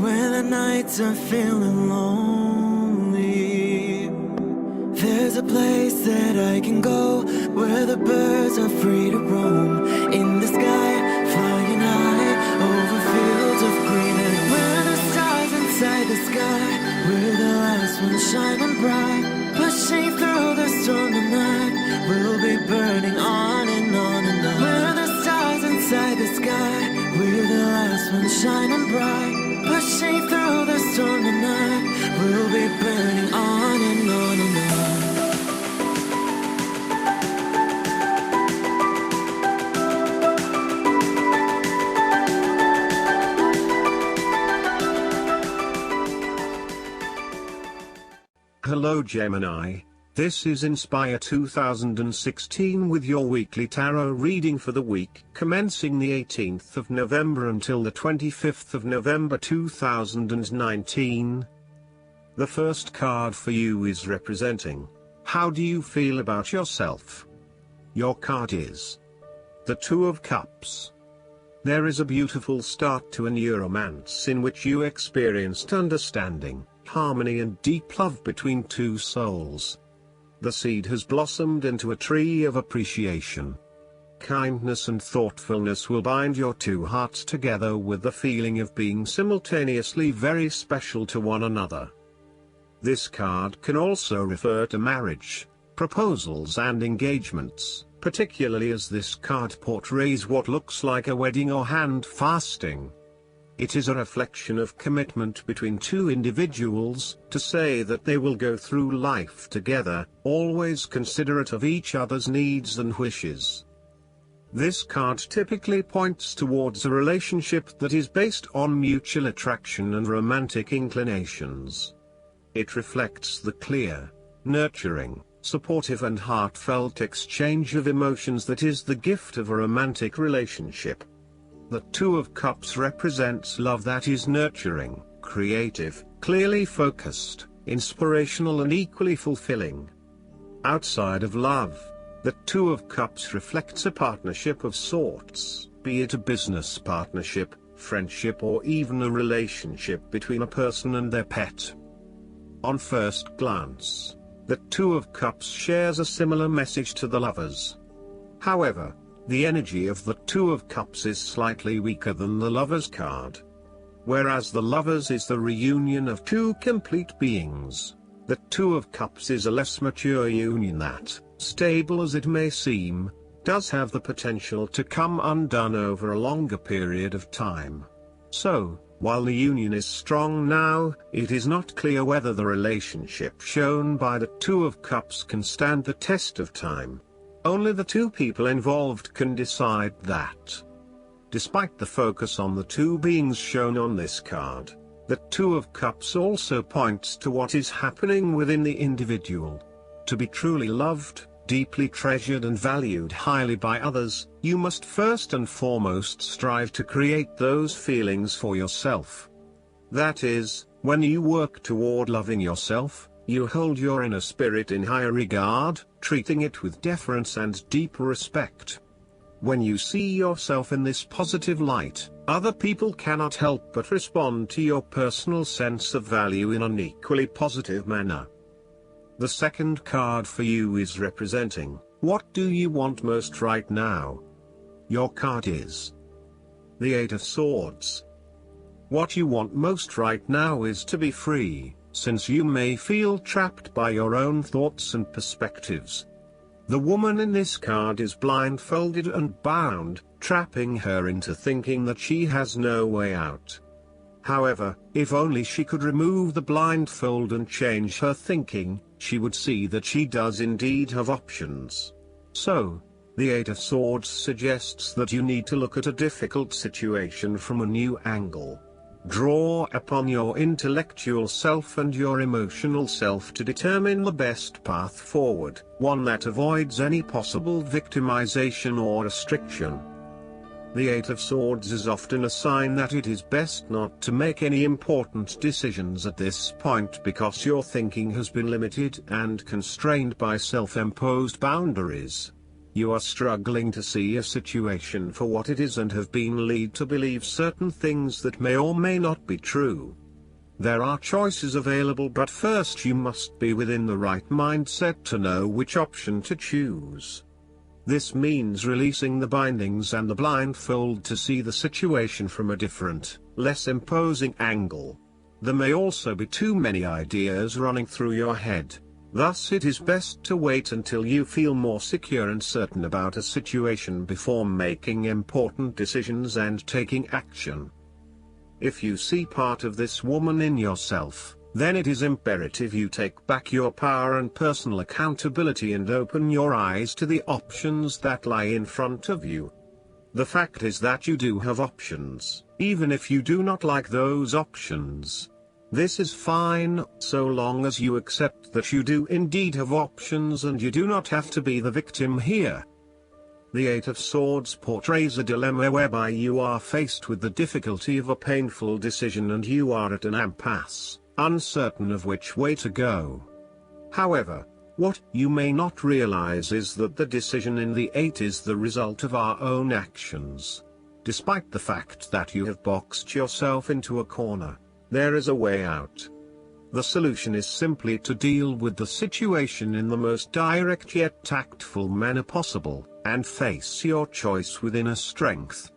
When the nights are feeling lonely, there's a place that I can go, where the birds are free to roam. In the sky, flying high, over fields of green. And where the stars inside the sky, we're the last ones shining bright. Pushing through the storm tonight, we'll be burning on and on and on. We're the stars inside the sky, we're the last ones shining bright. Pushing through the storm tonight, we'll be burning on and on and on. Hello Gemini, this is Inspire 2016 with your weekly tarot reading for the week commencing the 18th of November until the 25th of November 2019. The first card for you is representing, how do you feel about yourself? Your card is the Two of Cups. There is a beautiful start to a new romance in which you experienced understanding, harmony and deep love between two souls. The seed has blossomed into a tree of appreciation. Kindness and thoughtfulness will bind your two hearts together with the feeling of being simultaneously very special to one another. This card can also refer to marriage, proposals and engagements, particularly as this card portrays what looks like a wedding or hand fasting. It is a reflection of commitment between two individuals, to say that they will go through life together, always considerate of each other's needs and wishes. This card typically points towards a relationship that is based on mutual attraction and romantic inclinations. It reflects the clear, nurturing, supportive and heartfelt exchange of emotions that is the gift of a romantic relationship. The Two of Cups represents love that is nurturing, creative, clearly focused, inspirational and equally fulfilling. Outside of love, the Two of Cups reflects a partnership of sorts, be it a business partnership, friendship or even a relationship between a person and their pet. On first glance, the Two of Cups shares a similar message to the Lovers. However, the energy of the Two of Cups is slightly weaker than the Lovers card. Whereas the Lovers is the reunion of two complete beings, the Two of Cups is a less mature union that, stable as it may seem, does have the potential to come undone over a longer period of time. So, while the union is strong now, it is not clear whether the relationship shown by the Two of Cups can stand the test of time. Only the two people involved can decide that. Despite the focus on the two beings shown on this card, the Two of Cups also points to what is happening within the individual. To be truly loved, deeply treasured and valued highly by others, you must first and foremost strive to create those feelings for yourself. That is, when you work toward loving yourself, you hold your inner spirit in higher regard, treating it with deference and deep respect. When you see yourself in this positive light, other people cannot help but respond to your personal sense of value in an equally positive manner. The second card for you is representing, what do you want most right now? Your card is the Eight of Swords. What you want most right now is to be free, since you may feel trapped by your own thoughts and perspectives. The woman in this card is blindfolded and bound, trapping her into thinking that she has no way out. However, if only she could remove the blindfold and change her thinking, she would see that she does indeed have options. So, the Eight of Swords suggests that you need to look at a difficult situation from a new angle. Draw upon your intellectual self and your emotional self to determine the best path forward, one that avoids any possible victimization or restriction. The Eight of Swords is often a sign that it is best not to make any important decisions at this point because your thinking has been limited and constrained by self-imposed boundaries. You are struggling to see a situation for what it is and have been led to believe certain things that may or may not be true. There are choices available, but first you must be within the right mindset to know which option to choose. This means releasing the bindings and the blindfold to see the situation from a different, less imposing angle. There may also be too many ideas running through your head. Thus it is best to wait until you feel more secure and certain about a situation before making important decisions and taking action. If you see part of this woman in yourself, then it is imperative you take back your power and personal accountability and open your eyes to the options that lie in front of you. The fact is that you do have options, even if you do not like those options. This is fine, so long as you accept that you do indeed have options and you do not have to be the victim here. The Eight of Swords portrays a dilemma whereby you are faced with the difficulty of a painful decision and you are at an impasse, uncertain of which way to go. However, what you may not realize is that the decision in the Eight is the result of our own actions. Despite the fact that you have boxed yourself into a corner, there is a way out. The solution is simply to deal with the situation in the most direct yet tactful manner possible, and face your choice with inner strength.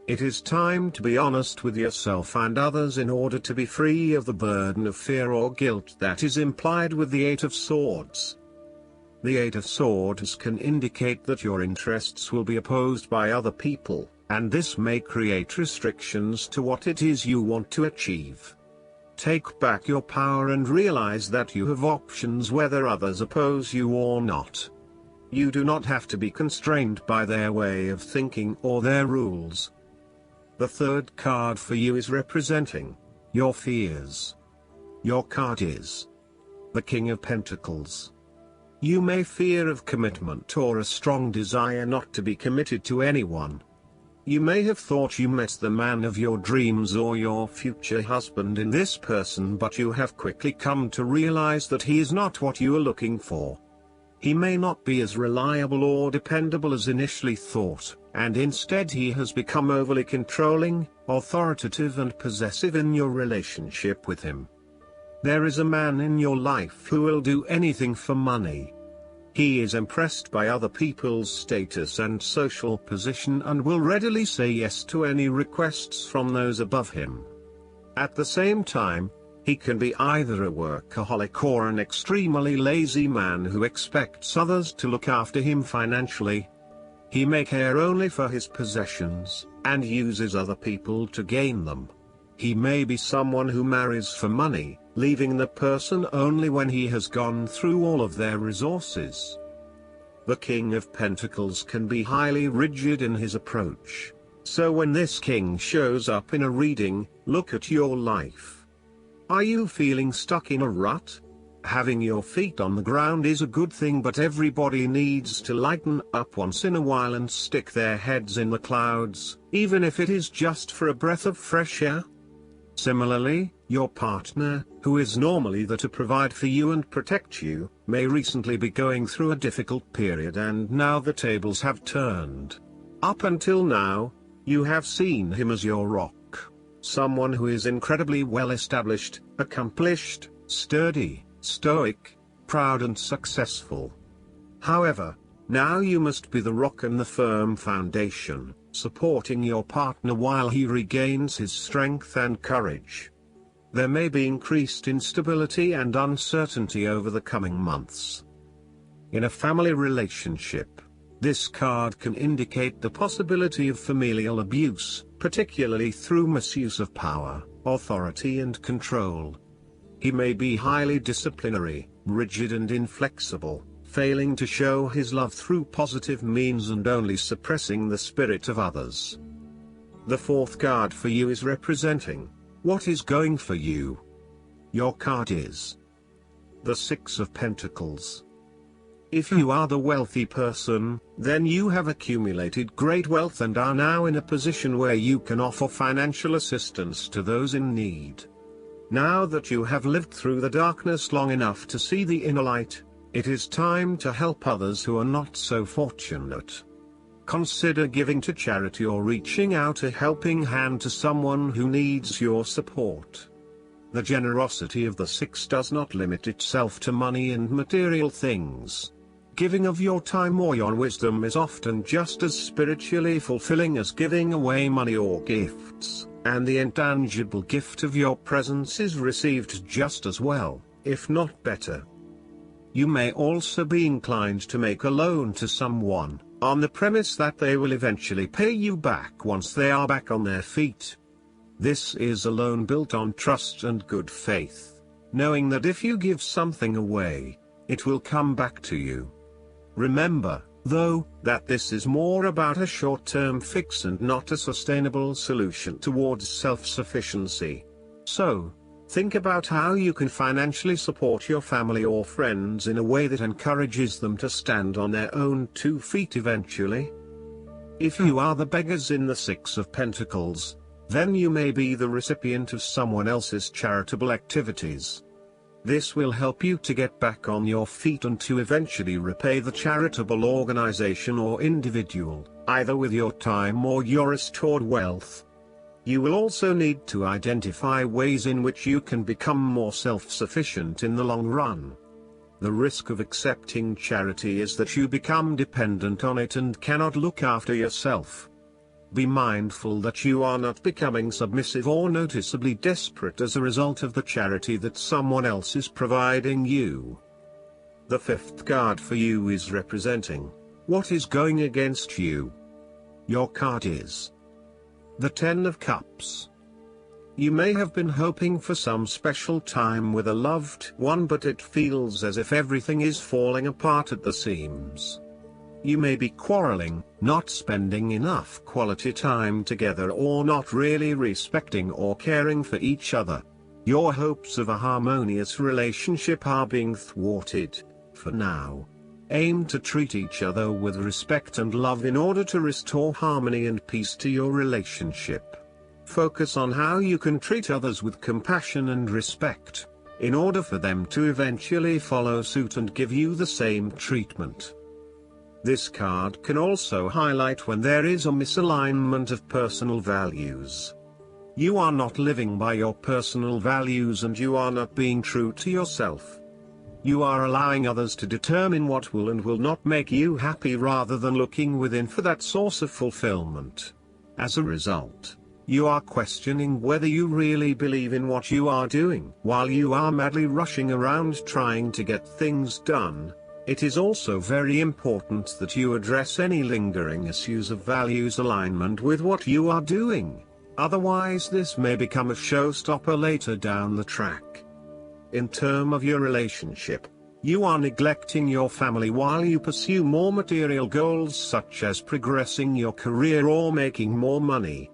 It is time to be honest with yourself and others in order to be free of the burden of fear or guilt that is implied with the Eight of Swords. The Eight of Swords can indicate that your interests will be opposed by other people, and this may create restrictions to what it is you want to achieve. Take back your power and realize that you have options whether others oppose you or not. You do not have to be constrained by their way of thinking or their rules. The third card for you is representing your fears. Your card is the King of Pentacles. You may fear of commitment or a strong desire not to be committed to anyone. You may have thought you met the man of your dreams or your future husband in this person, but you have quickly come to realize that he is not what you are looking for. He may not be as reliable or dependable as initially thought, and instead he has become overly controlling, authoritative and possessive in your relationship with him. There is a man in your life who will do anything for money. He is impressed by other people's status and social position and will readily say yes to any requests from those above him. At the same time, he can be either a workaholic or an extremely lazy man who expects others to look after him financially. He may care only for his possessions, and uses other people to gain them. He may be someone who marries for money, leaving the person only when he has gone through all of their resources. The King of Pentacles can be highly rigid in his approach, so when this king shows up in a reading, look at your life. Are you feeling stuck in a rut? Having your feet on the ground is a good thing, but everybody needs to lighten up once in a while and stick their heads in the clouds, even if it is just for a breath of fresh air. Similarly, your partner, who is normally there to provide for you and protect you, may recently be going through a difficult period, and now the tables have turned. Up until now, you have seen him as your rock. Someone who is incredibly well established, accomplished, sturdy, stoic, proud and successful. However, now you must be the rock and the firm foundation, supporting your partner while he regains his strength and courage. There may be increased instability and uncertainty over the coming months. In a family relationship, this card can indicate the possibility of familial abuse, particularly through misuse of power, authority and control. He may be highly disciplinary, rigid and inflexible, failing to show his love through positive means and only suppressing the spirit of others. The fourth card for you is representing what is going for you. Your card is the Six of Pentacles. If you are the wealthy person, then you have accumulated great wealth and are now in a position where you can offer financial assistance to those in need. Now that you have lived through the darkness long enough to see the inner light, It is time to help others who are not so fortunate. Consider giving to charity or reaching out a helping hand to someone who needs your support. The generosity of the six does not limit itself to money and material things. Giving of your time or your wisdom is often just as spiritually fulfilling as giving away money or gifts, and the intangible gift of your presence is received just as well, if not better. You may also be inclined to make a loan to someone, on the premise that they will eventually pay you back once they are back on their feet. This is a loan built on trust and good faith, knowing that if you give something away, it will come back to you. Remember, though, that this is more about a short-term fix and not a sustainable solution towards self-sufficiency. So, think about how you can financially support your family or friends in a way that encourages them to stand on their own 2 feet eventually. If you are the beggars in the Six of Pentacles, then you may be the recipient of someone else's charitable activities. This will help you to get back on your feet and to eventually repay the charitable organization or individual, either with your time or your restored wealth. You will also need to identify ways in which you can become more self-sufficient in the long run. The risk of accepting charity is that you become dependent on it and cannot look after yourself. Be mindful that you are not becoming submissive or noticeably desperate as a result of the charity that someone else is providing you. The fifth card for you is representing what is going against you. Your card is the Ten of Cups. You may have been hoping for some special time with a loved one, but it feels as if everything is falling apart at the seams. You may be quarreling, not spending enough quality time together, or not really respecting or caring for each other. Your hopes of a harmonious relationship are being thwarted, for now. Aim to treat each other with respect and love in order to restore harmony and peace to your relationship. Focus on how you can treat others with compassion and respect, in order for them to eventually follow suit and give you the same treatment. This card can also highlight when there is a misalignment of personal values. You are not living by your personal values and you are not being true to yourself. You are allowing others to determine what will and will not make you happy rather than looking within for that source of fulfillment. As a result, you are questioning whether you really believe in what you are doing. While you are madly rushing around trying to get things done, it is also very important that you address any lingering issues of values alignment with what you are doing. Otherwise, this may become a showstopper later down the track. In terms of your relationship, you are neglecting your family while you pursue more material goals such as progressing your career or making more money.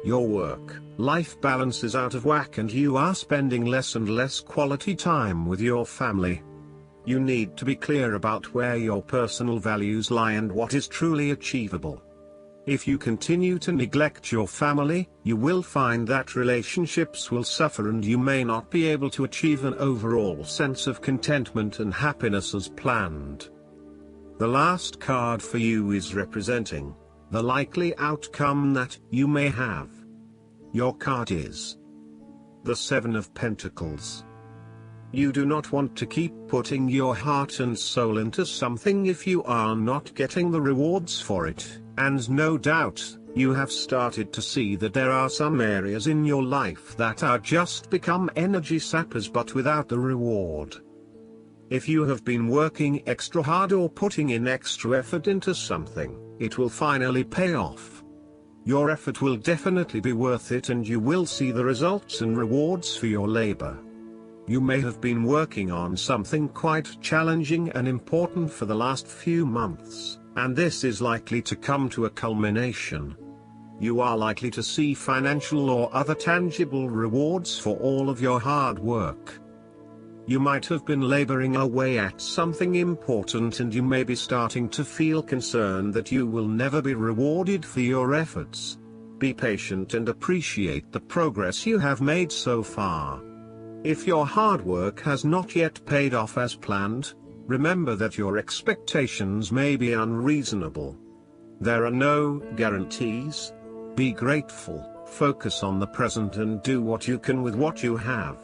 Your work-life balance is out of whack and you are spending less and less quality time with your family. You need to be clear about where your personal values lie and what is truly achievable. If you continue to neglect your family, you will find that relationships will suffer and you may not be able to achieve an overall sense of contentment and happiness as planned. The last card for you is representing the likely outcome that you may have. Your card is the Seven of Pentacles. You do not want to keep putting your heart and soul into something if you are not getting the rewards for it, and no doubt, you have started to see that there are some areas in your life that are just become energy sappers but without the reward. If you have been working extra hard or putting in extra effort into something, it will finally pay off. Your effort will definitely be worth it and you will see the results and rewards for your labor. You may have been working on something quite challenging and important for the last few months, and this is likely to come to a culmination. You are likely to see financial or other tangible rewards for all of your hard work. You might have been laboring away at something important and you may be starting to feel concerned that you will never be rewarded for your efforts. Be patient and appreciate the progress you have made so far. If your hard work has not yet paid off as planned, Remember that your expectations may be unreasonable. There are no guarantees. Be grateful, focus on the present and do what you can with what you have.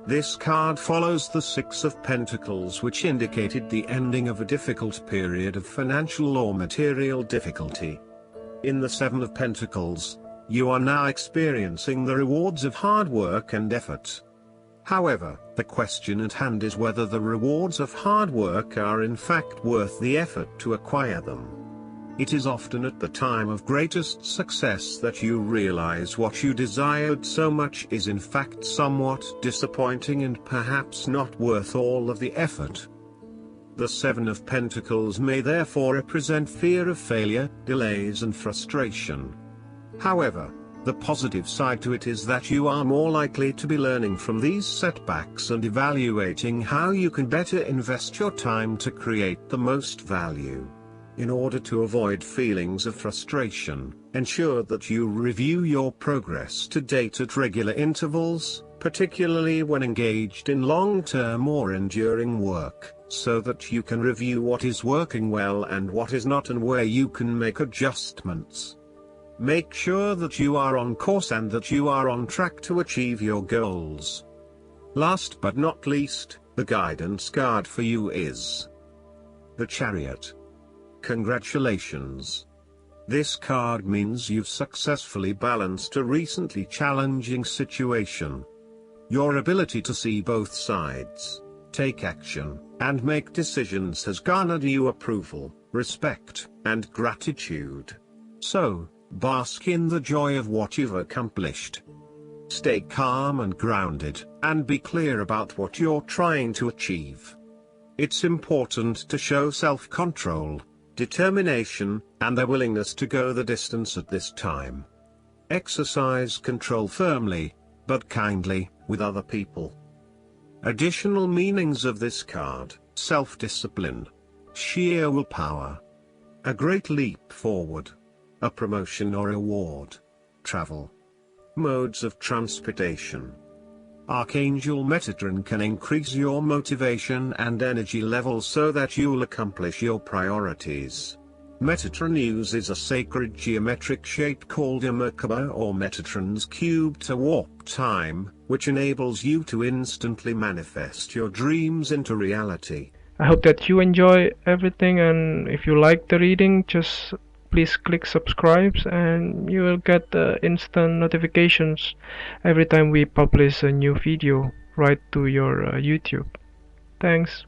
This card follows the Six of Pentacles, which indicated the ending of a difficult period of financial or material difficulty. In the Seven of Pentacles, you are now experiencing the rewards of hard work and effort. However, the question at hand is whether the rewards of hard work are in fact worth the effort to acquire them. It is often at the time of greatest success that you realize what you desired so much is in fact somewhat disappointing and perhaps not worth all of the effort. The Seven of Pentacles may therefore represent fear of failure, delays and frustration. However, the positive side to it is that you are more likely to be learning from these setbacks and evaluating how you can better invest your time to create the most value. In order to avoid feelings of frustration, ensure that you review your progress to date at regular intervals, particularly when engaged in long-term or enduring work, so that you can review what is working well and what is not and where you can make adjustments. Make sure that you are on course and that you are on track to achieve your goals. Last but not least, the guidance card for you is the Chariot. Congratulations! This card means you've successfully balanced a recently challenging situation. Your ability to see both sides, take action, and make decisions has garnered you approval, respect, and gratitude. So, bask in the joy of what you've accomplished. Stay calm and grounded, and be clear about what you're trying to achieve. It's important to show self-control, determination, and the willingness to go the distance at this time. Exercise control firmly, but kindly, with other people. Additional meanings of this card: self-discipline, sheer willpower, a great leap forward, a promotion or award, travel, modes of transportation. Archangel Metatron can increase your motivation and energy levels so that you'll accomplish your priorities. Metatron uses a sacred geometric shape called a Merkaba or Metatron's cube to warp time, which enables you to instantly manifest your dreams into reality. I hope that you enjoy everything, and if you like the reading, just please click subscribe and you will get instant notifications every time we publish a new video right to your YouTube. Thanks.